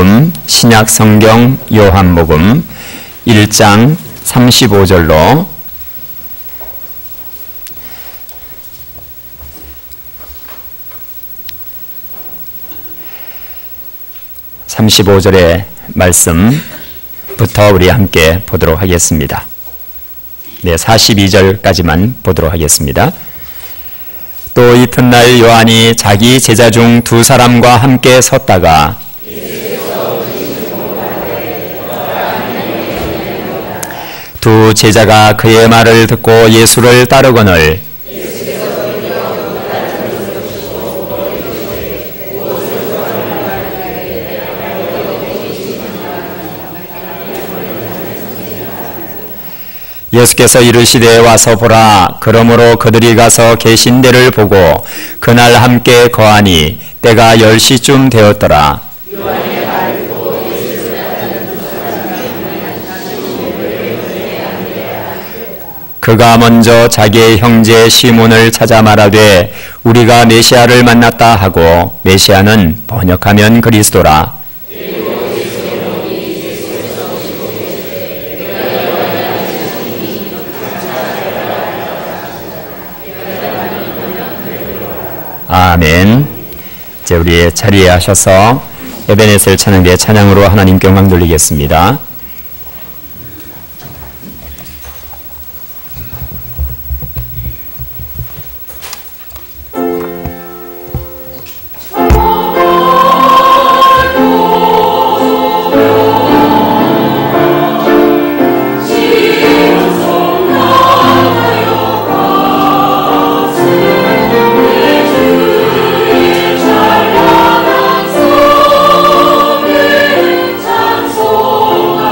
요한복음, 신약성경 요한복음 1장 35절로 35절의 말씀부터 우리 함께 보도록 하겠습니다. 네, 42절까지만 보도록 하겠습니다. 또 이튿날 요한이 자기 제자 중 두 사람과 함께 섰다가 두 제자가 그의 말을 듣고 예수를 따르거늘 예수께서 이르시되 와서 보라. 그러므로 그들이 가서 계신 데를 보고 그날 함께 거하니 때가 10시쯤 되었더라. 그가 먼저 자기의 형제 시몬을 찾아 말하되 우리가 메시아를 만났다 하고, 메시아는 번역하면 그리스도라. 아멘. 이제 우리 자리에 하셔서 에베네셀 찬양대의 찬양으로 하나님께 영광 돌리겠습니다. 찬송하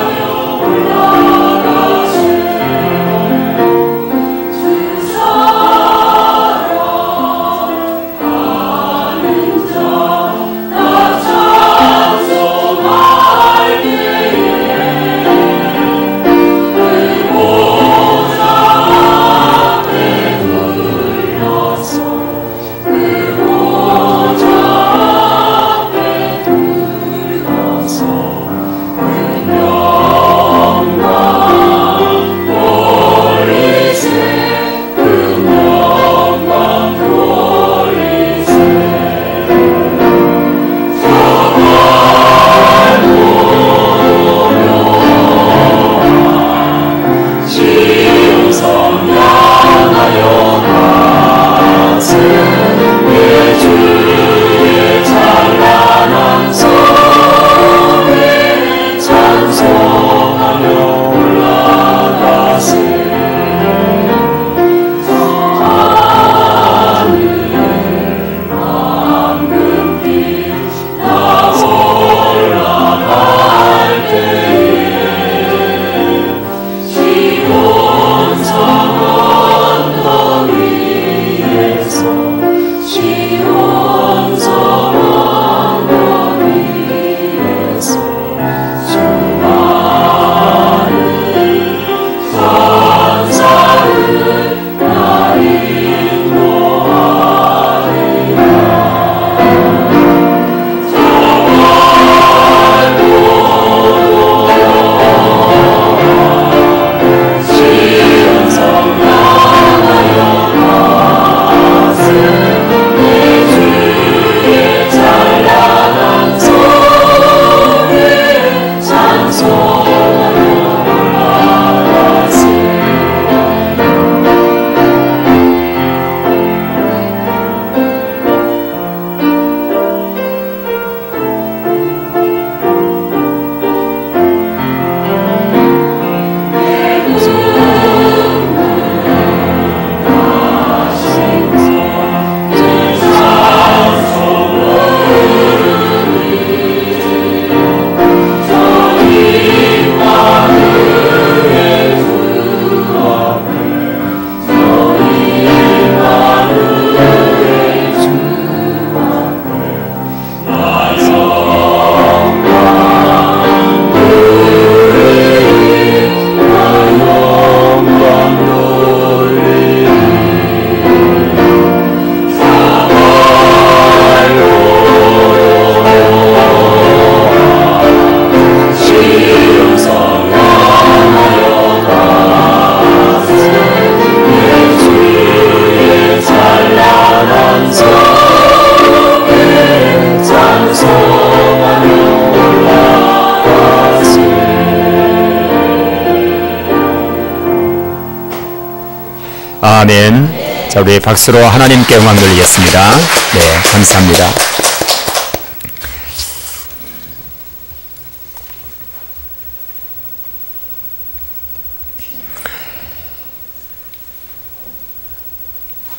아멘. 자, 우리 박수로 하나님께 영광 돌리겠습니다. 네, 감사합니다.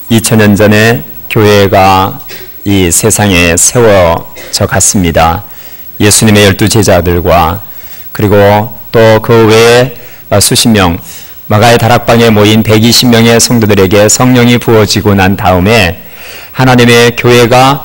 (2000년) 전에 교회가 이 세상에 세워져 갔습니다. 예수님의 12 제자들과 그리고 또 그 외에 수십 명, 마가의 다락방에 모인 120명의 성도들에게 성령이 부어지고 난 다음에 하나님의 교회가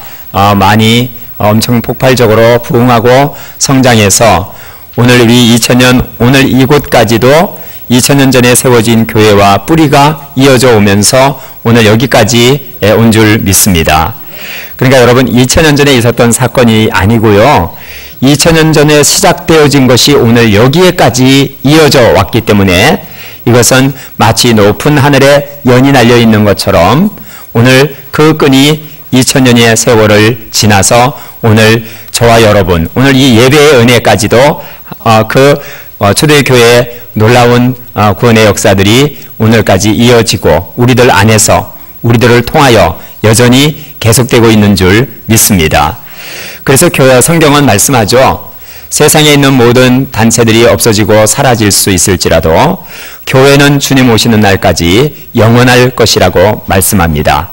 많이 엄청 폭발적으로 부흥하고 성장해서 오늘 우리 2000년, 오늘 이곳까지도 2000년 전에 세워진 교회와 뿌리가 이어져 오면서 오늘 여기까지 온 줄 믿습니다. 그러니까 여러분, 2000년 전에 있었던 사건이 아니고요, 2000년 전에 시작되어진 것이 오늘 여기에까지 이어져 왔기 때문에 이것은 마치 높은 하늘에 연이 날려 있는 것처럼 오늘 그 끈이 2000년의 세월을 지나서 오늘 저와 여러분, 오늘 이 예배의 은혜까지도 초대교회의 놀라운 구원의 역사들이 오늘까지 이어지고 우리들 안에서 우리들을 통하여 여전히 계속되고 있는 줄 믿습니다. 그래서 성경은 말씀하죠. 세상에 있는 모든 단체들이 없어지고 사라질 수 있을지라도 교회는 주님 오시는 날까지 영원할 것이라고 말씀합니다.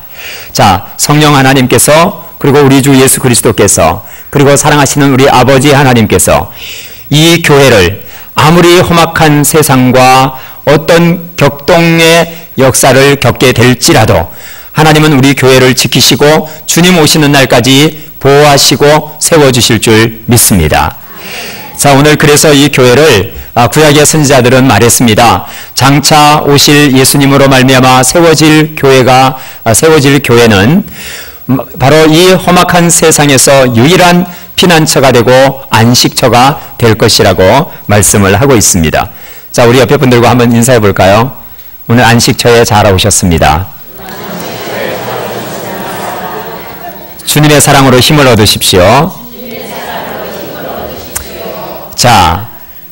자, 성령 하나님께서 그리고 우리 주 예수 그리스도께서 그리고 사랑하시는 우리 아버지 하나님께서 이 교회를 아무리 험악한 세상과 어떤 격동의 역사를 겪게 될지라도 하나님은 우리 교회를 지키시고 주님 오시는 날까지 보호하시고 세워주실 줄 믿습니다. 자, 오늘 그래서 이 교회를 구약의 선지자들은 말했습니다. 장차 오실 예수님으로 말미암아 세워질 교회는 바로 이 험악한 세상에서 유일한 피난처가 되고 안식처가 될 것이라고 말씀을 하고 있습니다. 자, 우리 옆에 분들과 한번 인사해 볼까요? 오늘 안식처에 잘 오셨습니다. 주님의 사랑으로 힘을 얻으십시오. 자,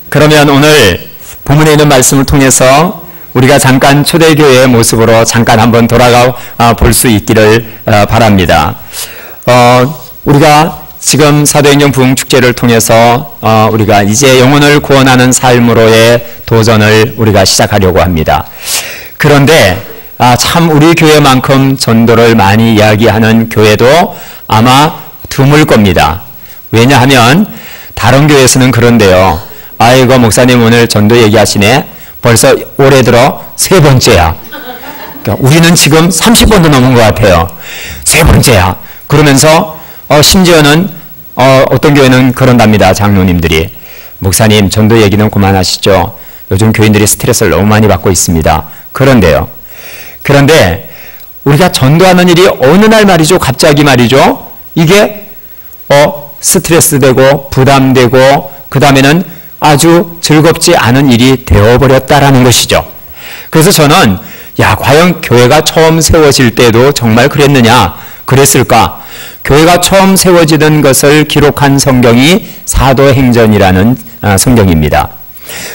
그러면 오늘 본문에 있는 말씀을 통해서 우리가 잠깐 초대교회의 모습으로 잠깐 한번 돌아가 볼 수 있기를 바랍니다. 우리가 지금 사도행전 부흥축제를 통해서 우리가 이제 영혼을 구원하는 삶으로의 도전을 우리가 시작하려고 합니다. 그런데 참 우리 교회만큼 전도를 많이 이야기하는 교회도 아마 드물 겁니다. 왜냐하면 다른 교회에서는 그런데요. 아이고, 목사님 오늘 전도 얘기하시네. 벌써 올해 들어 3번째야. 그러니까 우리는 지금 30번도 넘은 것 같아요. 3번째야. 그러면서 심지어는 어떤 교회는 그런답니다. 장로님들이. 목사님 전도 얘기는 그만하시죠. 요즘 교인들이 스트레스를 너무 많이 받고 있습니다. 그런데 우리가 전도하는 일이 어느 날 말이죠. 갑자기 말이죠. 이게 스트레스 되고 부담되고 그 다음에는 아주 즐겁지 않은 일이 되어버렸다라는 것이죠. 그래서 저는 과연 교회가 처음 세워질 때도 정말 그랬느냐, 그랬을까? 교회가 처음 세워지던 것을 기록한 성경이 사도행전이라는 성경입니다.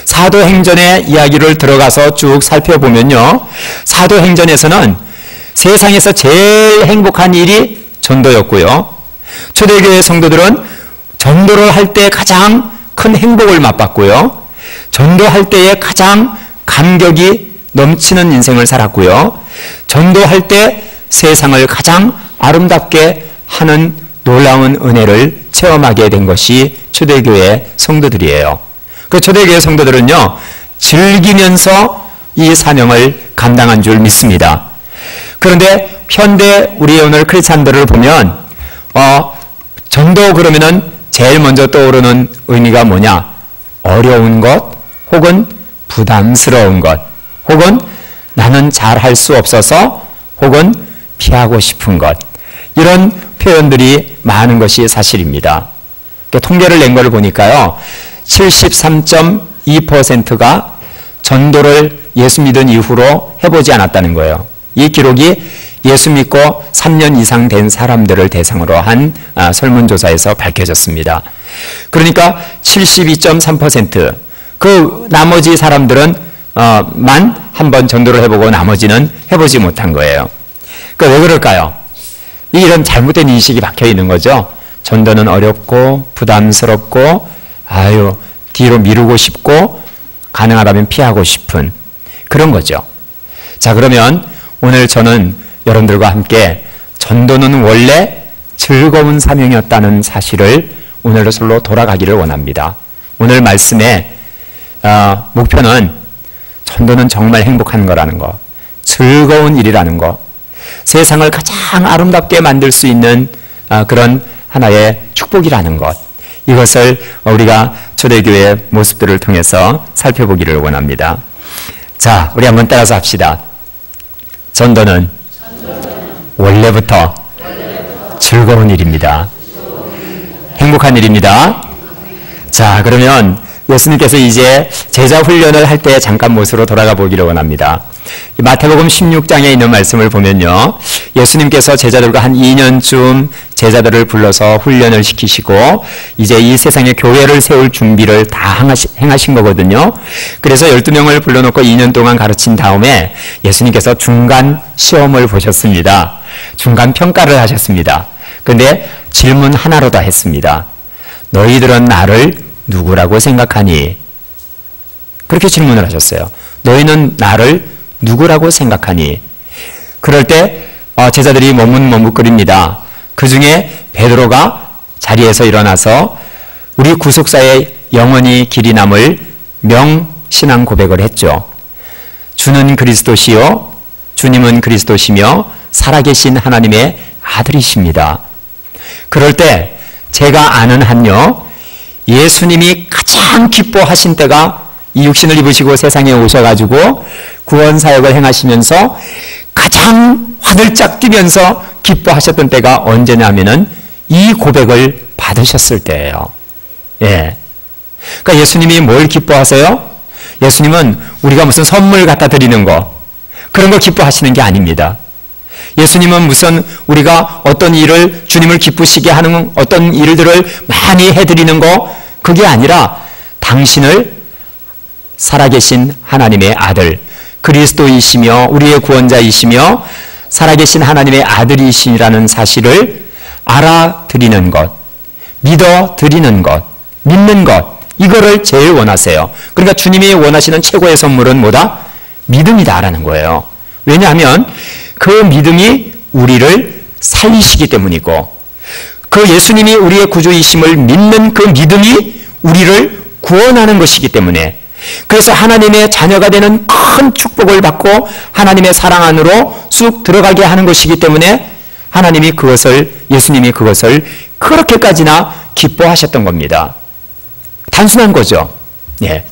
사도행전의 이야기를 들어가서 쭉 살펴보면요, 사도행전에서는 세상에서 제일 행복한 일이 전도였고요, 초대교회 성도들은 전도를 할 때 가장 큰 행복을 맛봤고요, 전도할 때에 가장 감격이 넘치는 인생을 살았고요, 전도할 때 세상을 가장 아름답게 하는 놀라운 은혜를 체험하게 된 것이 초대교회 성도들이에요. 그 초대교회 성도들은요, 즐기면서 이 사명을 감당한 줄 믿습니다. 그런데 현대 우리 오늘 크리스찬들을 보면 전도 그러면은 제일 먼저 떠오르는 의미가 뭐냐? 어려운 것, 혹은 부담스러운 것, 혹은 나는 잘할 수 없어서, 혹은 피하고 싶은 것, 이런 표현들이 많은 것이 사실입니다. 통계를 낸 걸 보니까요, 73.2%가 전도를 예수 믿은 이후로 해보지 않았다는 거예요. 이 기록이 예수 믿고 3년 이상 된 사람들을 대상으로 한 설문조사에서 밝혀졌습니다. 그러니까 72.3%, 그 나머지 사람들은 한번 전도를 해보고 나머지는 해보지 못한 거예요. 왜 그럴까요? 이런 잘못된 인식이 박혀 있는 거죠. 전도는 어렵고 부담스럽고 뒤로 미루고 싶고 가능하다면 피하고 싶은 그런 거죠. 자, 그러면 오늘 저는 여러분들과 함께 전도는 원래 즐거운 사명이었다는 사실을 오늘로 돌아가기를 원합니다. 오늘 말씀의 목표는 전도는 정말 행복한 거라는 거, 즐거운 일이라는 거, 세상을 가장 아름답게 만들 수 있는 그런 하나의 축복이라는 것, 이것을 우리가 초대교회의 모습들을 통해서 살펴보기를 원합니다. 자, 우리 한번 따라서 합시다. 전도는 원래부터 즐거운 일입니다. 행복한 일입니다. 자, 그러면 예수님께서 이제 제자 훈련을 할 때 잠깐 모습으로 돌아가 보기를 원합니다. 마태복음 16장에 있는 말씀을 보면요, 예수님께서 제자들과 한 2년쯤 제자들을 불러서 훈련을 시키시고 이제 이 세상에 교회를 세울 준비를 다 행하신 거거든요. 그래서 12명을 불러놓고 2년 동안 가르친 다음에 예수님께서 중간 시험을 보셨습니다. 중간 평가를 하셨습니다. 그런데 질문 하나로 다 했습니다. 너희들은 나를 누구라고 생각하니? 그렇게 질문을 하셨어요. 너희는 나를 누구라고 생각하니? 그럴 때 제자들이 머뭇머뭇거립니다. 그 중에 베드로가 자리에서 일어나서 우리 구속사에 영원히 길이 남을 명신앙 고백을 했죠. 주는 그리스도시요 주님은 그리스도시며 살아계신 하나님의 아들이십니다. 그럴 때 제가 아는 한요, 예수님이 가장 기뻐하신 때가 이 육신을 입으시고 세상에 오셔가지고 구원 사역을 행하시면서 가장 화들짝 뛰면서 기뻐하셨던 때가 언제냐면은 이 고백을 받으셨을 때예요. 예. 그러니까 예수님이 뭘 기뻐하세요? 예수님은 우리가 무슨 선물 갖다 드리는 거, 그런 거 기뻐하시는 게 아닙니다. 예수님은 무슨 우리가 어떤 일을 주님을 기쁘시게 하는 어떤 일들을 많이 해드리는 거, 그게 아니라 당신을 살아계신 하나님의 아들, 그리스도이시며 우리의 구원자이시며 살아계신 하나님의 아들이시라는 사실을 알아드리는 것, 믿어드리는 것, 믿는 것, 이거를 제일 원하세요. 그러니까 주님이 원하시는 최고의 선물은 뭐다? 믿음이다라는 거예요. 왜냐하면 그 믿음이 우리를 살리시기 때문이고, 그 예수님이 우리의 구주이심을 믿는 그 믿음이 우리를 구원하는 것이기 때문에, 그래서 하나님의 자녀가 되는 큰 축복을 받고 하나님의 사랑 안으로 쑥 들어가게 하는 것이기 때문에 하나님이 그것을, 예수님이 그것을 그렇게까지나 기뻐하셨던 겁니다. 단순한 거죠. 예.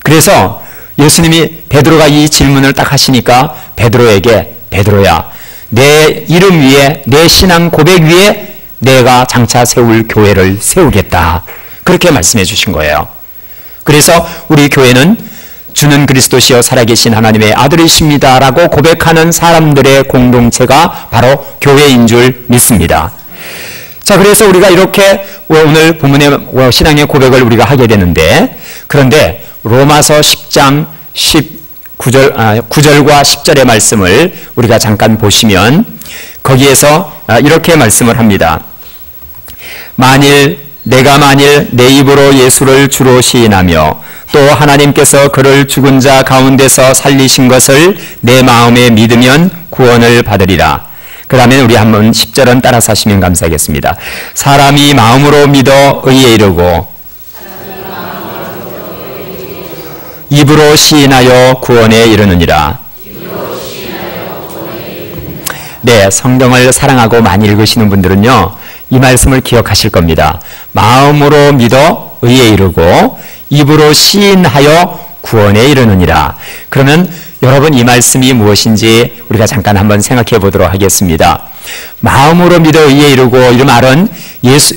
그래서 예수님이 베드로가 이 질문을 딱 하시니까 베드로에게, 베드로야, 내 이름 위에, 내 신앙 고백 위에 내가 장차 세울 교회를 세우겠다, 그렇게 말씀해 주신 거예요. 그래서 우리 교회는 주는 그리스도시여 살아계신 하나님의 아들이십니다 라고 고백하는 사람들의 공동체가 바로 교회인 줄 믿습니다. 자, 그래서 우리가 이렇게 오늘 본문의 신앙의 고백을 우리가 하게 되는데, 그런데 로마서 10장 9절과 10절의 말씀을 우리가 잠깐 보시면 거기에서 이렇게 말씀을 합니다. 내가 만일 내 입으로 예수를 주로 시인하며 또 하나님께서 그를 죽은 자 가운데서 살리신 것을 내 마음에 믿으면 구원을 받으리라. 그 다음에 우리 한번 10절은 따라서 하시면 감사하겠습니다. 사람이 마음으로 믿어 의에 이르고 입으로 시인하여 구원에 이르느니라. 네, 성경을 사랑하고 많이 읽으시는 분들은요, 이 말씀을 기억하실 겁니다. 마음으로 믿어 의에 이르고 입으로 시인하여 구원에 이르느니라. 그러면 여러분, 이 말씀이 무엇인지 우리가 잠깐 한번 생각해 보도록 하겠습니다. 마음으로 믿어 의에 이르고, 이 말은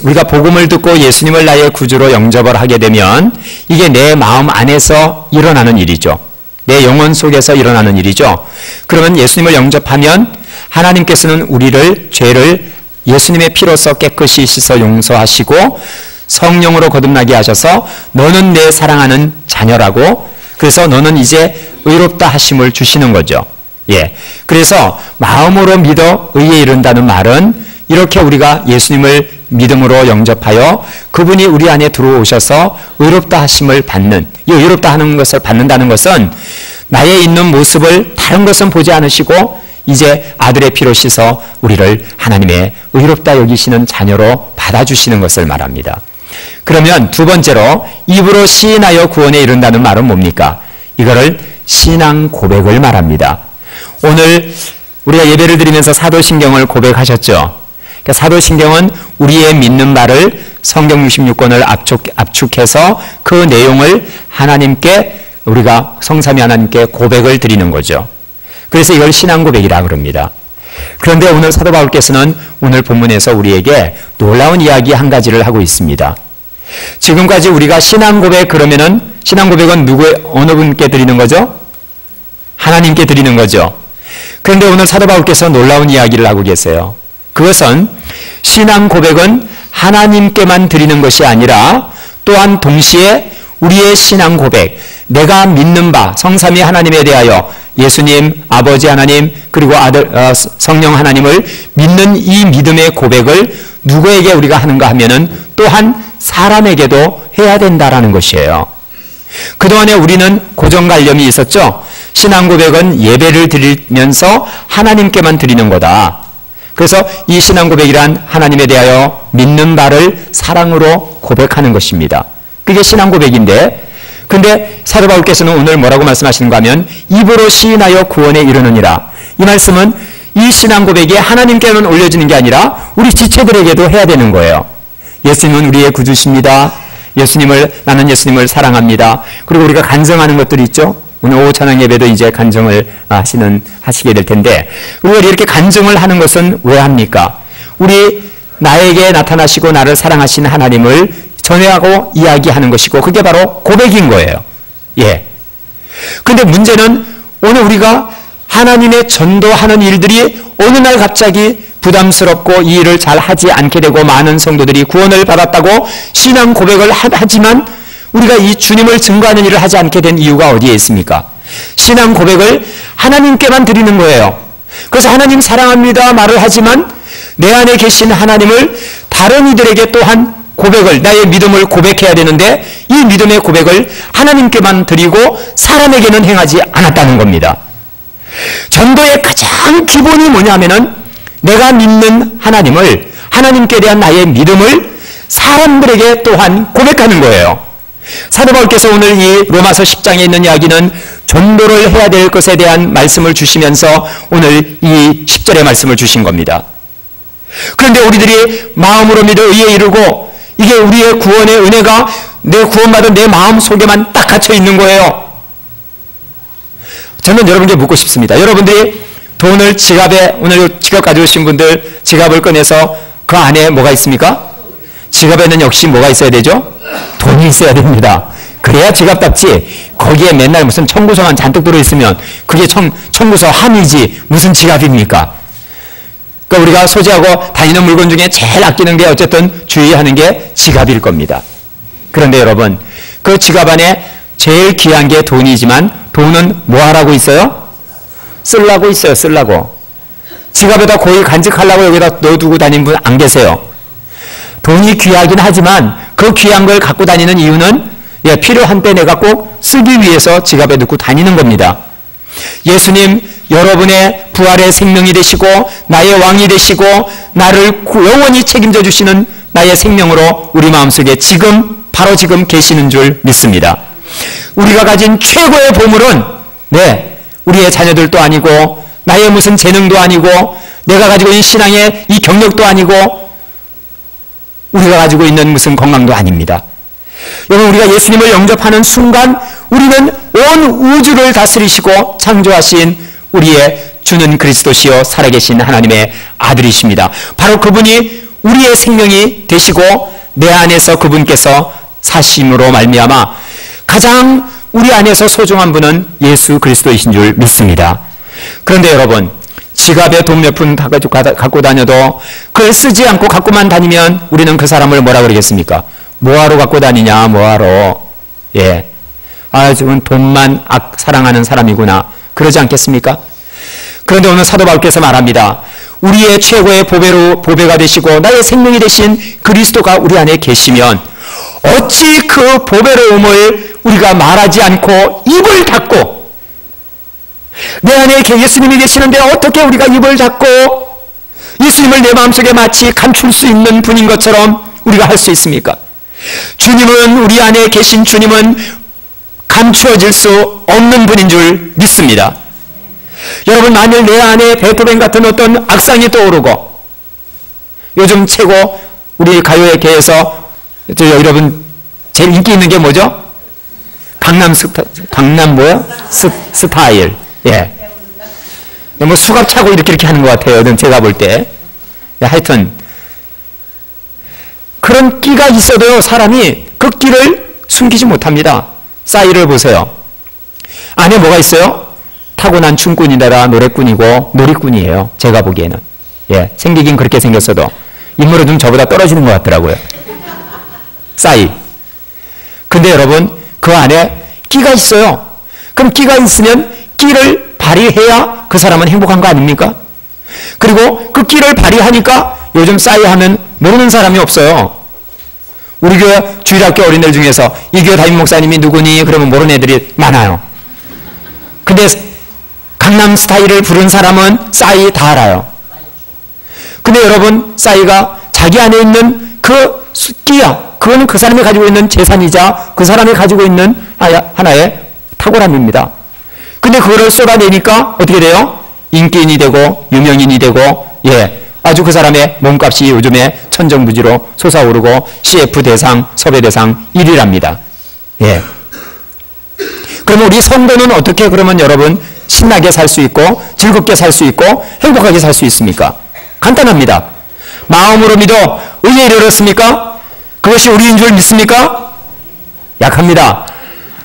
우리가 복음을 듣고 예수님을 나의 구주로 영접을 하게 되면 이게 내 마음 안에서 일어나는 일이죠. 내 영혼 속에서 일어나는 일이죠. 그러면 예수님을 영접하면 하나님께서는 우리를, 죄를 예수님의 피로써 깨끗이 씻어 용서하시고 성령으로 거듭나게 하셔서 너는 내 사랑하는 자녀라고 그래서 너는 이제 의롭다 하심을 주시는 거죠. 예. 그래서 마음으로 믿어 의에 이른다는 말은 이렇게 우리가 예수님을 믿음으로 영접하여 그분이 우리 안에 들어오셔서 의롭다 하심을 받는, 이 의롭다 하는 것을 받는다는 것은 나의 있는 모습을 다른 것은 보지 않으시고 이제 아들의 피로 씻어 우리를 하나님의 의롭다 여기시는 자녀로 받아주시는 것을 말합니다. 그러면 두 번째로 입으로 시인하여 구원에 이른다는 말은 뭡니까? 이거를 신앙 고백을 말합니다. 오늘 우리가 예배를 드리면서 사도신경을 고백하셨죠. 그러니까 사도신경은 우리의 믿는 바를 성경 66권을 압축해서 그 내용을 하나님께, 우리가 성삼위 하나님께 고백을 드리는 거죠. 그래서 이걸 신앙 고백이라 그럽니다. 그런데 오늘 사도 바울께서는 오늘 본문에서 우리에게 놀라운 이야기 한 가지를 하고 있습니다. 지금까지 우리가 신앙 고백, 그러면은 신앙 고백은 어느 분께 드리는 거죠? 하나님께 드리는 거죠. 그런데 오늘 사도 바울께서 놀라운 이야기를 하고 계세요. 그것은 신앙 고백은 하나님께만 드리는 것이 아니라 또한 동시에 우리의 신앙 고백, 내가 믿는 바 성삼위 하나님에 대하여 예수님, 아버지 하나님, 그리고 아들, 성령 하나님을 믿는 이 믿음의 고백을 누구에게 우리가 하는가 하면은 또한 사람에게도 해야 된다라는 것이에요. 그동안에 우리는 고정관념이 있었죠. 신앙 고백은 예배를 드리면서 하나님께만 드리는 거다. 그래서 이 신앙 고백이란 하나님에 대하여 믿는 바를 사랑으로 고백하는 것입니다. 그게 신앙 고백인데, 근데 사도 바울께서는 오늘 뭐라고 말씀하시는가 하면 입으로 시인하여 구원에 이르느니라. 이 말씀은 이 신앙 고백이 하나님께만 올려지는 게 아니라 우리 지체들에게도 해야 되는 거예요. 예수님은 우리의 구주십니다. 나는 예수님을 사랑합니다. 그리고 우리가 간증하는 것들이 있죠. 오늘 오후 찬양 예배도 이제 간증을 하시게 될 텐데, 우리가 이렇게 간증을 하는 것은 왜 합니까? 나에게 나타나시고 나를 사랑하신 하나님을 전해하고 이야기하는 것이고, 그게 바로 고백인 거예요. 예. 근데 문제는 오늘 우리가 하나님의 전도하는 일들이 어느 날 갑자기 부담스럽고 이 일을 잘 하지 않게 되고 많은 성도들이 구원을 받았다고 신앙 고백을 하지만 우리가 이 주님을 증거하는 일을 하지 않게 된 이유가 어디에 있습니까? 신앙 고백을 하나님께만 드리는 거예요. 그래서 하나님 사랑합니다 말을 하지만 내 안에 계신 하나님을 다른 이들에게 또한 고백을, 나의 믿음을 고백해야 되는데 이 믿음의 고백을 하나님께만 드리고 사람에게는 행하지 않았다는 겁니다. 전도의 가장 기본이 뭐냐면은 내가 믿는 하나님을, 하나님께 대한 나의 믿음을 사람들에게 또한 고백하는 거예요. 사도 바울께서 오늘 이 로마서 10장에 있는 이야기는 전도를 해야 될 것에 대한 말씀을 주시면서 오늘 이 10절의 말씀을 주신 겁니다. 그런데 우리들이 마음으로 믿어 의에 이르고 이게 우리의 구원의 은혜가 내 구원받은 내 마음 속에만 딱 갇혀 있는 거예요. 저는 여러분께 묻고 싶습니다. 여러분들이 돈을 지갑에, 오늘 지갑 가져오신 분들 지갑을 꺼내서 그 안에 뭐가 있습니까? 지갑에는 역시 뭐가 있어야 되죠? 돈이 있어야 됩니다. 그래야 지갑답지. 거기에 맨날 무슨 청구서만 잔뜩 들어있으면 그게 청구서 함이지 무슨 지갑입니까? 그러니까 우리가 소지하고 다니는 물건 중에 제일 아끼는 게 어쨌든 주의하는 게 지갑일 겁니다. 그런데 여러분, 그 지갑 안에 제일 귀한 게 돈이지만 돈은 뭐 하라고 있어요? 쓰려고 있어요. 쓰려고. 지갑에다 고이 간직하려고 여기다 넣어두고 다니는 분 안 계세요. 돈이 귀하긴 하지만 그 귀한 걸 갖고 다니는 이유는 필요한 때 내가 꼭 쓰기 위해서 지갑에 넣고 다니는 겁니다. 예수님, 여러분의 부활의 생명이 되시고 나의 왕이 되시고 나를 영원히 책임져 주시는 나의 생명으로 우리 마음속에 지금, 바로 지금 계시는 줄 믿습니다. 우리가 가진 최고의 보물은 우리의 자녀들도 아니고 나의 무슨 재능도 아니고 내가 가지고 있는 신앙의 이 경력도 아니고 우리가 가지고 있는 무슨 건강도 아닙니다. 여러분, 우리가 예수님을 영접하는 순간 우리는 온 우주를 다스리시고 창조하신 우리의 주는 그리스도시요 살아계신 하나님의 아들이십니다. 바로 그분이 우리의 생명이 되시고 내 안에서 그분께서 사심으로 말미암아 가장 우리 안에서 소중한 분은 예수 그리스도이신 줄 믿습니다. 그런데 여러분, 지갑에 돈 몇 푼 갖고 다녀도 그걸 쓰지 않고 갖고만 다니면 우리는 그 사람을 뭐라 그러겠습니까? 뭐하러 갖고 다니냐, 뭐하러. 저건 돈만 사랑하는 사람이구나, 그러지 않겠습니까? 그런데 오늘 사도 바울께서 말합니다. 우리의 최고의 보배가 되시고 나의 생명이 되신 그리스도가 우리 안에 계시면 어찌 그 보배로움을 우리가 말하지 않고 입을 닫고, 내 안에 예수님이 계시는데 어떻게 우리가 입을 닫고 예수님을 내 마음속에 마치 감출 수 있는 분인 것처럼 우리가 할 수 있습니까? 주님은, 우리 안에 계신 주님은 감추어질 수 없는 분인 줄 믿습니다. 여러분, 만일 내 안에 베토벤 같은 어떤 악상이 떠오르고, 요즘 최고 우리 가요계에서 여러분 제일 인기 있는 게 뭐죠? 강남 뭐요? 스타일. 예. 뭐 수갑 차고 이렇게 하는 것 같아요. 제가 볼 때. 하여튼 그런 끼가 있어도요, 사람이 그 끼를 숨기지 못합니다. 싸이를 보세요. 안에 뭐가 있어요? 타고난 춤꾼이다라 노래꾼이고 놀이꾼이에요. 제가 보기에는. 예, 생기긴 그렇게 생겼어도 인물은 좀 저보다 떨어지는 것 같더라고요. 싸이. 근데 여러분, 그 안에 끼가 있어요. 그럼 끼가 있으면 끼를 발휘해야 그 사람은 행복한 거 아닙니까? 그리고 그 끼를 발휘하니까 요즘 싸이 하면 모르는 사람이 없어요. 우리 교회 주일학교 어린애들 중에서 이 교회 담임 목사님이 누구니? 그러면 모르는 애들이 많아요. 근데 강남 스타일을 부른 사람은 싸이 다 알아요. 근데 여러분, 싸이가 자기 안에 있는 그 끼야, 그거는 그 사람이 가지고 있는 재산이자 그 사람이 가지고 있는 하나의 탁월함입니다. 근데 그거를 쏟아내니까 어떻게 돼요? 인기인이 되고 유명인이 되고, 예, 아주 그 사람의 몸값이 요즘에 천정부지로 솟아오르고 CF 대상, 섭외 대상 1위랍니다. 예. 그러면 우리 성도는 어떻게 그러면 여러분 신나게 살 수 있고 즐겁게 살 수 있고 행복하게 살 수 있습니까? 간단합니다. 마음으로 믿어 의에 이르렀습니까? 그것이 우리인 줄 믿습니까? 약합니다.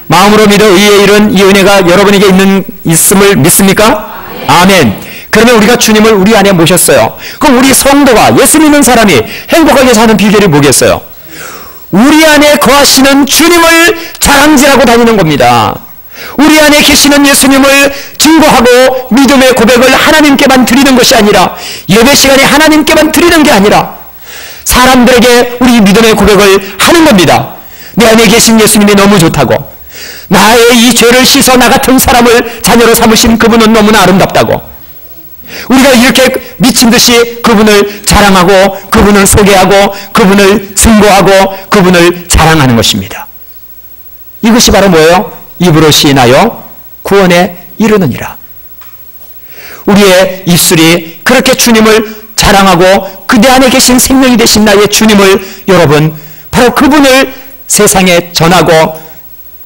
마음으로 믿어 의에 이른 이 은혜가 여러분에게 있음을 믿습니까? 아멘. 그러면 우리가 주님을 우리 안에 모셨어요. 그럼 우리 성도가, 예수 믿는 사람이 행복하게 사는 비결이 뭐겠어요? 우리 안에 거하시는 주님을 자랑질하고 다니는 겁니다. 우리 안에 계시는 예수님을 증거하고 믿음의 고백을 하나님께만 드리는 것이 아니라, 예배 시간에 하나님께만 드리는 게 아니라 사람들에게 우리 믿음의 고백을 하는 겁니다. 내 안에 계신 예수님이 너무 좋다고, 나의 이 죄를 씻어 나 같은 사람을 자녀로 삼으신 그분은 너무나 아름답다고, 우리가 이렇게 미친 듯이 그분을 자랑하고 그분을 소개하고 그분을 증거하고 그분을 자랑하는 것입니다. 이것이 바로 뭐예요? 입으로 시인하여 구원에 이르느니라. 우리의 입술이 그렇게 주님을 자랑하고 그대 안에 계신 생명이 되신 나의 주님을, 여러분, 바로 그분을 세상에 전하고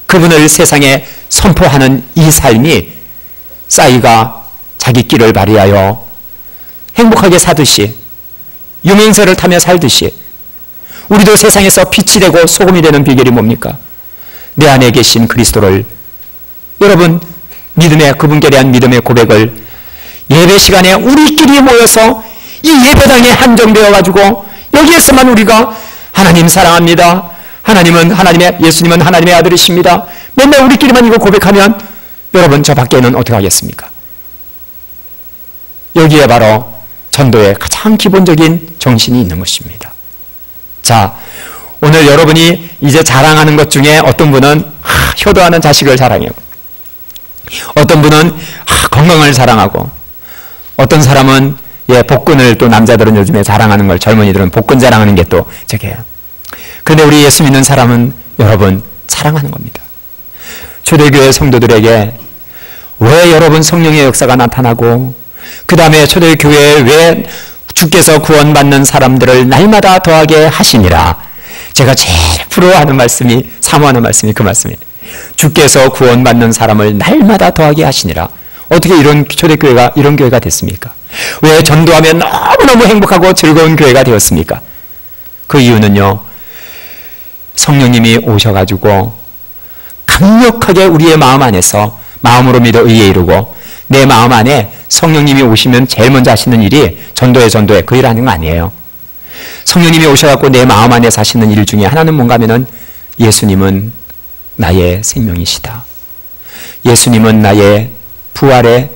그분을 세상에 선포하는 이 삶이 싸이가 자기 끼를 발휘하여 행복하게 사듯이, 유명세를 타며 살듯이 우리도 세상에서 빛이 되고 소금이 되는 비결이 뭡니까? 내 안에 계신 그리스도를, 여러분, 믿음의, 그분께 대한 믿음의 고백을 예배 시간에 우리끼리 모여서 이 예배당에 한정되어 가지고 여기에서만 우리가 하나님 사랑합니다, 하나님은 하나님의, 예수님은 하나님의 아들이십니다, 맨날 우리끼리만 이거 고백하면 여러분, 저 밖에는 어떻게 하겠습니까? 여기에 바로 전도의 가장 기본적인 정신이 있는 것입니다. 자, 오늘 여러분이 이제 자랑하는 것 중에 어떤 분은 효도하는 자식을 자랑해요. 어떤 분은 건강을 자랑하고, 어떤 사람은 복근을, 또 남자들은 요즘에 자랑하는 걸, 젊은이들은 복근 자랑하는 게 또 저게요. 그런데 우리 예수 믿는 사람은 여러분 사랑하는 겁니다. 초대교회 성도들에게 왜 여러분 성령의 역사가 나타나고, 그 다음에 초대교회에 왜 주께서 구원받는 사람들을 날마다 더하게 하시니라. 제가 제일 부러워하는 말씀이, 사모하는 말씀이 그 말씀이에요. 주께서 구원받는 사람을 날마다 더하게 하시니라. 어떻게 이런 초대교회가, 이런 교회가 됐습니까? 왜 전도하면 너무너무 행복하고 즐거운 교회가 되었습니까? 그 이유는요, 성령님이 오셔가지고 강력하게 우리의 마음 안에서 마음으로 믿어 의에 이르고, 내 마음 안에 성령님이 오시면 제일 먼저 하시는 일이 전도에 그 일 하는 거 아니에요. 성령님이 오셔갖고 내 마음 안에 사시는 일 중에 하나는 뭔가 하면은, 예수님은 나의 생명이시다. 예수님은 나의 부활의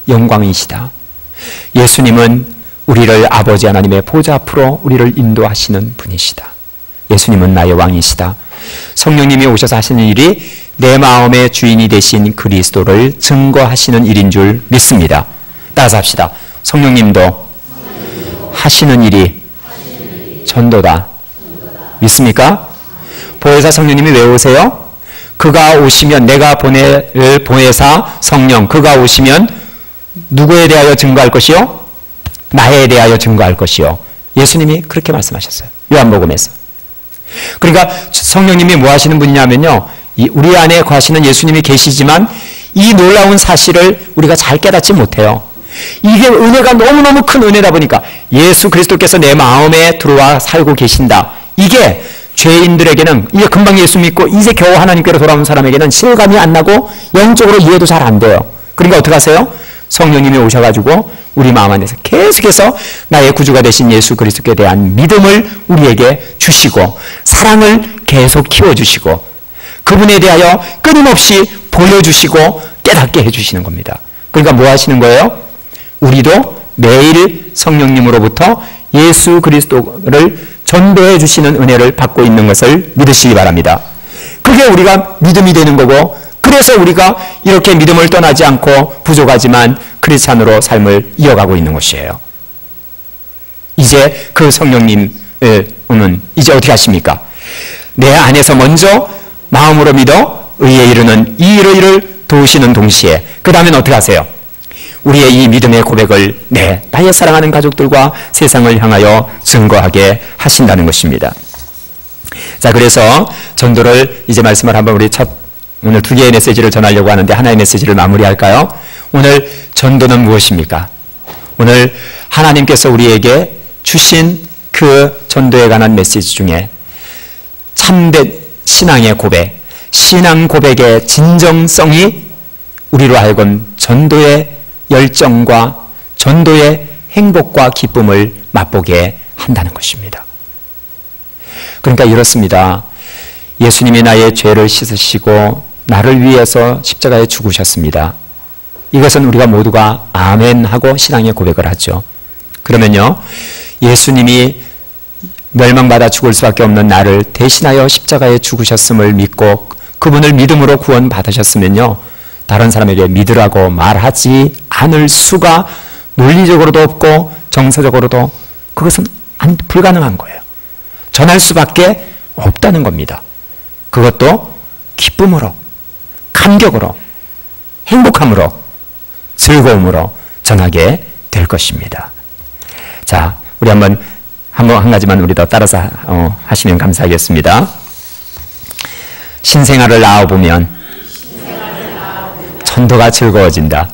영광이시다. 예수님은 우리를 아버지 하나님의 보좌 앞으로 우리를 인도하시는 분이시다. 예수님은 나의 왕이시다. 성령님이 오셔서 하시는 일이 내 마음의 주인이 되신 그리스도를 증거하시는 일인 줄 믿습니다. 따라서 합시다. 성령님도 하시는 일이 전도다. 믿습니까? 보혜사 성령님이 왜 오세요? 그가 오시면 내가 보혜사 성령 그가 오시면 누구에 대하여 증거할 것이요? 나에 대하여 증거할 것이요. 예수님이 그렇게 말씀하셨어요. 요한복음에서. 그러니까 성령님이 뭐 하시는 분이냐면요. 우리 안에 거하시는 예수님이 계시지만 이 놀라운 사실을 우리가 잘 깨닫지 못해요. 이게 은혜가 너무너무 큰 은혜다 보니까 예수 그리스도께서 내 마음에 들어와 살고 계신다. 이게 죄인들에게는 이게 금방 예수 믿고 이제 겨우 하나님께로 돌아온 사람에게는 실감이 안 나고 영적으로 이해도 잘 안 돼요. 그러니까 어떻게 하세요? 성령님이 오셔가지고 우리 마음 안에서 계속해서 나의 구주가 되신 예수 그리스도에 대한 믿음을 우리에게 주시고 사랑을 계속 키워주시고 그분에 대하여 끊임없이 보여주시고 깨닫게 해주시는 겁니다. 그러니까 뭐 하시는 거예요? 우리도 매일 성령님으로부터 예수 그리스도를 전도해 주시는 은혜를 받고 있는 것을 믿으시기 바랍니다. 그게 우리가 믿음이 되는 거고 그래서 우리가 이렇게 믿음을 떠나지 않고 부족하지만 크리스찬으로 삶을 이어가고 있는 것이에요. 이제 그 성령님은 이제 어떻게 하십니까? 내 안에서 먼저 마음으로 믿어 의에 이르는 이 일을 도우시는 동시에 그 다음엔 어떻게 하세요? 우리의 이 믿음의 고백을 나의 사랑하는 가족들과 세상을 향하여 증거하게 하신다는 것입니다. 자, 그래서 전도를 이제 말씀을 한번 오늘 두 개의 메시지를 전하려고 하는데 하나의 메시지를 마무리할까요? 오늘 전도는 무엇입니까? 오늘 하나님께서 우리에게 주신 그 전도에 관한 메시지 중에 참된 신앙의 고백, 신앙 고백의 진정성이 우리로 하여금 전도의 열정과 전도의 행복과 기쁨을 맛보게 한다는 것입니다. 그러니까 이렇습니다. 예수님이 나의 죄를 씻으시고 나를 위해서 십자가에 죽으셨습니다. 이것은 우리가 모두가 아멘 하고 신앙의 고백을 하죠. 그러면요, 예수님이 멸망받아 죽을 수밖에 없는 나를 대신하여 십자가에 죽으셨음을 믿고 그분을 믿음으로 구원받으셨으면요, 다른 사람에게 믿으라고 말하지 않을 수가 논리적으로도 없고 정서적으로도 그것은 불가능한 거예요. 전할 수밖에 없다는 겁니다. 그것도 기쁨으로, 감격으로, 행복함으로, 즐거움으로 전하게 될 것입니다. 자, 우리 한 가지만 우리 더 따라서 하시면 감사하겠습니다. 신생아를 낳아보면 전도가 즐거워진다.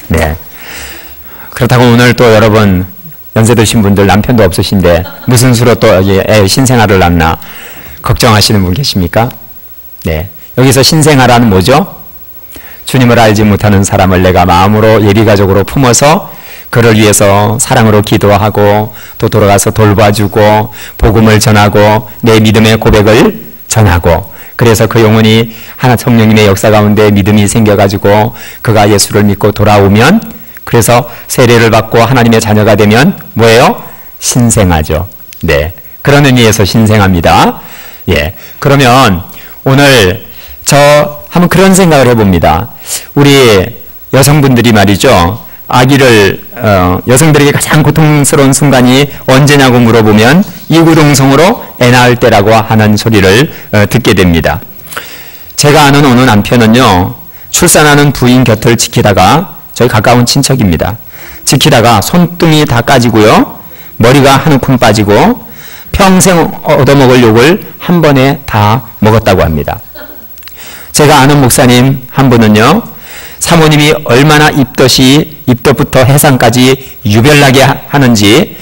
네. 그렇다고 오늘 또 여러분 연세 드신 분들 남편도 없으신데 무슨 수로 또 신생아를 낳나 걱정하시는 분 계십니까? 네. 여기서 신생아라는 뭐죠? 주님을 알지 못하는 사람을 내가 마음으로 예비가족으로 품어서 그를 위해서 사랑으로 기도하고 또 돌아가서 돌봐주고 복음을 전하고 내 믿음의 고백을 전하고 그래서 그 영혼이 하나 성령님의 역사 가운데 믿음이 생겨가지고 그가 예수를 믿고 돌아오면 그래서 세례를 받고 하나님의 자녀가 되면 뭐예요? 신생아죠. 네. 그런 의미에서 신생아입니다. 예. 그러면 오늘 한번 그런 생각을 해봅니다. 우리 여성분들이 말이죠. 아기를 여성들에게 가장 고통스러운 순간이 언제냐고 물어보면 이구동성으로 애 낳을 때라고 하는 소리를 듣게 됩니다. 제가 아는 어느 남편은요, 출산하는 부인 곁을 지키다가 저희 가까운 친척입니다. 지키다가 손등이 다 까지고요, 머리가 한 움큼 빠지고 평생 얻어먹을 욕을 한 번에 다 먹었다고 합니다. 제가 아는 목사님 한 분은요, 사모님이 얼마나 입덧부터 해산까지 유별나게 하는지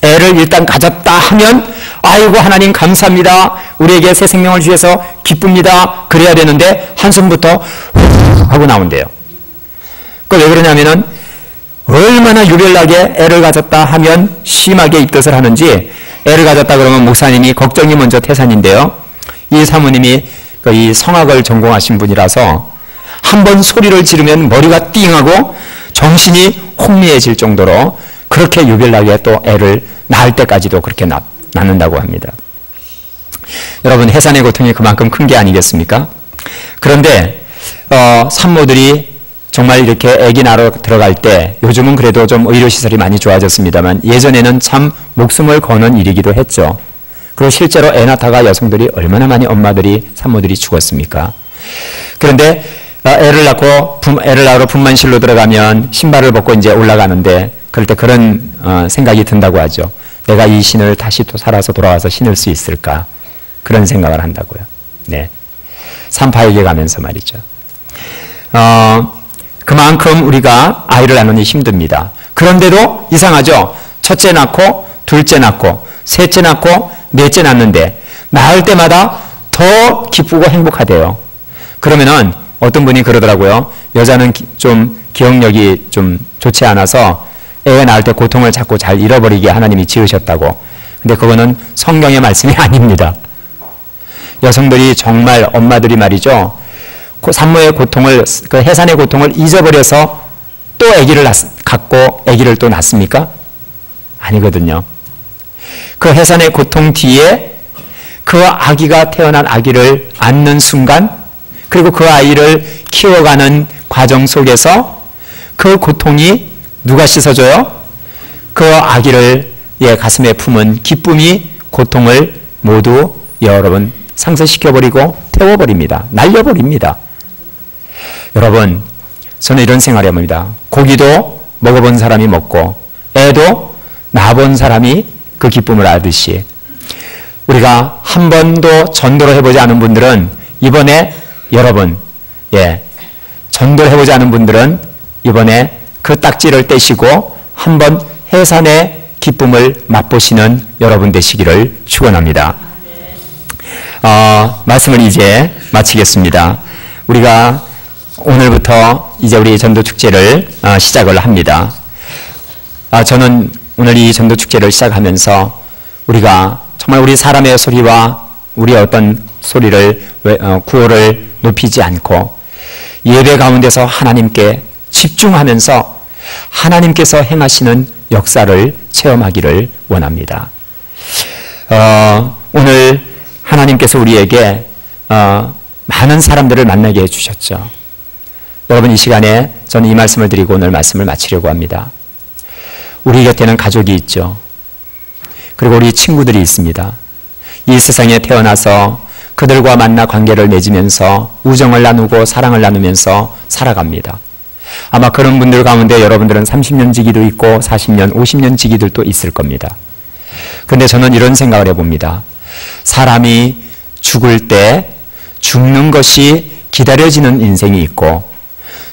애를 일단 가졌다 하면 아이고 하나님 감사합니다. 우리에게 새 생명을 주셔서 기쁩니다. 그래야 되는데 한숨부터 후 하고 나온대요. 그 왜 그러냐면은 얼마나 유별나게 애를 가졌다 하면 심하게 입덧을 하는지 애를 가졌다 그러면 목사님이 걱정이 먼저 태산인데요. 이 사모님이 이 성악을 전공하신 분이라서 한번 소리를 지르면 머리가 띵하고 정신이 혼미해질 정도로 그렇게 유별나게 또 애를 낳을 때까지도 그렇게 낳는다고 합니다. 여러분, 해산의 고통이 그만큼 큰 게 아니겠습니까? 그런데 산모들이 정말 이렇게 아기 낳으러 들어갈 때, 요즘은 그래도 좀 의료시설이 많이 좋아졌습니다만 예전에는 참 목숨을 거는 일이기도 했죠. 그리고 실제로 애 낳다가 여성들이 얼마나 많이 엄마들이 산모들이 죽었습니까? 그런데 애를 낳으러 분만실로 들어가면 신발을 벗고 이제 올라가는데, 그럴 때 그런 생각이 든다고 하죠. 내가 이 신을 다시 또 살아서 돌아와서 신을 수 있을까? 그런 생각을 한다고요. 네. 산파에게 가면서 말이죠. 그만큼 우리가 아이를 낳는 게 힘듭니다. 그런데도 이상하죠. 첫째 낳고 둘째 낳고 셋째 낳고 넷째 낳는데 낳을 때마다 더 기쁘고 행복하대요. 그러면은 어떤 분이 그러더라고요. 여자는 좀 기억력이 좀 좋지 않아서 애가 낳을 때 고통을 자꾸 잘 잃어버리게 하나님이 지으셨다고. 근데 그거는 성경의 말씀이 아닙니다. 여성들이 정말 엄마들이 말이죠. 산모의 고통을, 그 해산의 고통을 잊어버려서 또 아기를 갖고 아기를 또 낳습니까? 아니거든요. 그 해산의 고통 뒤에 그 아기가 태어난 아기를 안는 순간, 그리고 그 아이를 키워가는 과정 속에서 그 고통이 누가 씻어줘요? 그 아기를 가슴에 품은 기쁨이 고통을 모두 여러분 상쇄시켜버리고 태워버립니다. 날려버립니다. 여러분, 저는 이런 생각을 해봅니다. 고기도 먹어본 사람이 먹고 애도 낳아본 사람이 그 기쁨을 알듯이, 우리가 한 번도 전도를 해보지 않은 분들은 이번에 여러분, 전도를 해보지 않은 분들은 이번에 그 딱지를 떼시고 한번 해산의 기쁨을 맛보시는 여러분 되시기를 축원합니다. 말씀을 이제 마치겠습니다. 우리가 오늘부터 이제 우리 전도축제를 시작을 합니다. 저는 오늘 이 전도축제를 시작하면서 우리가 정말 우리 사람의 소리와 우리 어떤 소리를, 구호를 높이지 않고 예배 가운데서 하나님께 집중하면서 하나님께서 행하시는 역사를 체험하기를 원합니다. 오늘 하나님께서 우리에게 많은 사람들을 만나게 해주셨죠. 여러분, 이 시간에 저는 이 말씀을 드리고 오늘 말씀을 마치려고 합니다. 우리 곁에는 가족이 있죠. 그리고 우리 친구들이 있습니다. 이 세상에 태어나서 그들과 만나 관계를 맺으면서 우정을 나누고 사랑을 나누면서 살아갑니다. 아마 그런 분들 가운데 여러분들은 30년 지기도 있고 40년, 50년 지기들도 있을 겁니다. 그런데 저는 이런 생각을 해봅니다. 사람이 죽을 때 죽는 것이 기다려지는 인생이 있고,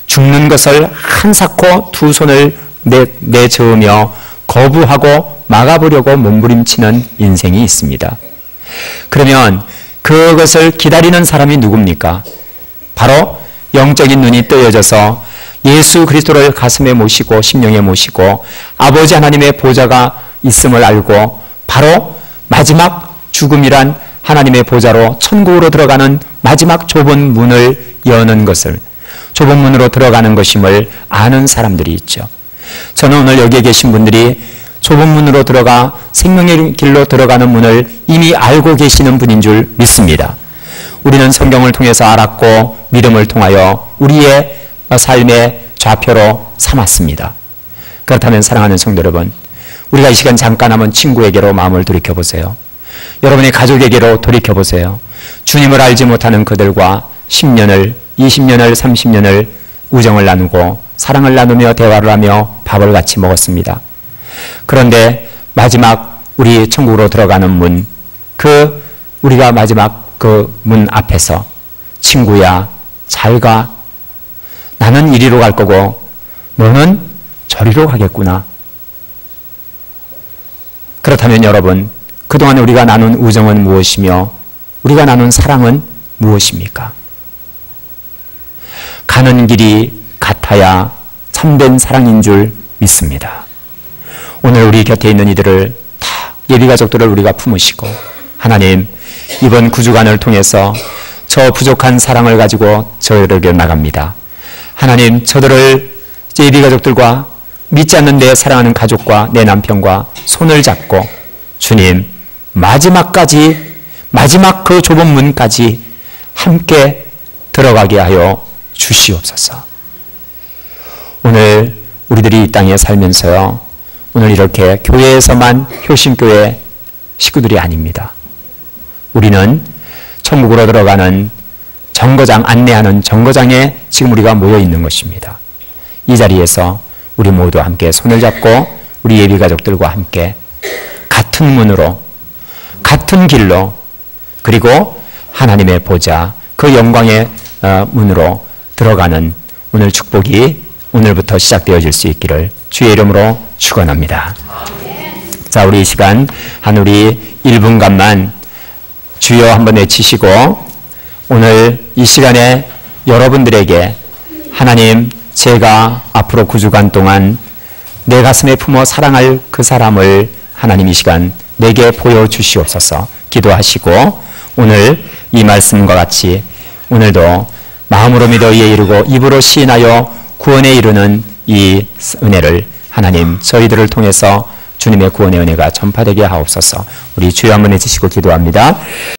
죽는 것을 한사코 두 손을 내저으며 거부하고 막아보려고 몸부림치는 인생이 있습니다. 그러면 그것을 기다리는 사람이 누굽니까? 바로 영적인 눈이 뜨여져서 예수 그리스도를 가슴에 모시고 심령에 모시고 아버지 하나님의 보좌가 있음을 알고 바로 마지막 죽음이란 하나님의 보좌로 천국으로 들어가는 마지막 좁은 문을 여는 것을, 좁은 문으로 들어가는 것임을 아는 사람들이 있죠. 저는 오늘 여기에 계신 분들이 좁은 문으로 들어가 생명의 길로 들어가는 문을 이미 알고 계시는 분인 줄 믿습니다. 우리는 성경을 통해서 알았고 믿음을 통하여 우리의 삶의 좌표로 삼았습니다. 그렇다면 사랑하는 성도 여러분, 우리가 이 시간 잠깐 한번 친구에게로 마음을 돌이켜보세요. 여러분의 가족에게로 돌이켜보세요. 주님을 알지 못하는 그들과 10년을, 20년을, 30년을 우정을 나누고 사랑을 나누며 대화를 하며 밥을 같이 먹었습니다. 그런데 마지막 우리 천국으로 들어가는 문, 우리가 마지막 그 문 앞에서 친구야, 잘 가. 나는 이리로 갈 거고 너는 저리로 가겠구나. 그렇다면 여러분, 그동안 우리가 나눈 우정은 무엇이며 우리가 나눈 사랑은 무엇입니까? 가는 길이 같아야 참된 사랑인 줄 믿습니다. 오늘 우리 곁에 있는 이들을 다, 예비가족들을 우리가 품으시고, 하나님, 이번 구주간을 통해서 저 부족한 사랑을 가지고 저에게 나갑니다. 하나님, 저들을 예비가족들과 믿지 않는 내 사랑하는 가족과 내 남편과 손을 잡고 주님, 마지막까지, 마지막 그 좁은 문까지 함께 들어가게 하여 주시옵소서. 오늘 우리들이 이 땅에 살면서요, 오늘 이렇게 교회에서만 효신교회 식구들이 아닙니다. 우리는 천국으로 들어가는 정거장, 안내하는 정거장에 지금 우리가 모여 있는 것입니다. 이 자리에서 우리 모두 함께 손을 잡고 우리 예비가족들과 함께 같은 문으로, 같은 길로, 그리고 하나님의 보좌, 그 영광의 문으로 들어가는 오늘 축복이 오늘부터 시작되어질 수 있기를 주의 이름으로 축원합니다. 자, 우리 이 시간 한 우리 1분간만 주여 한번 외치시고, 오늘 이 시간에 여러분들에게 하나님, 제가 앞으로 9주간 동안 내 가슴에 품어 사랑할 그 사람을 하나님 이 시간 내게 보여주시옵소서 기도하시고, 오늘 이 말씀과 같이 오늘도 마음으로 믿어 이에 이르고 입으로 시인하여 구원에 이르는 이 은혜를 하나님 저희들을 통해서 주님의 구원의 은혜가 전파되게 하옵소서. 우리 주여 한번 해주시고 기도합니다.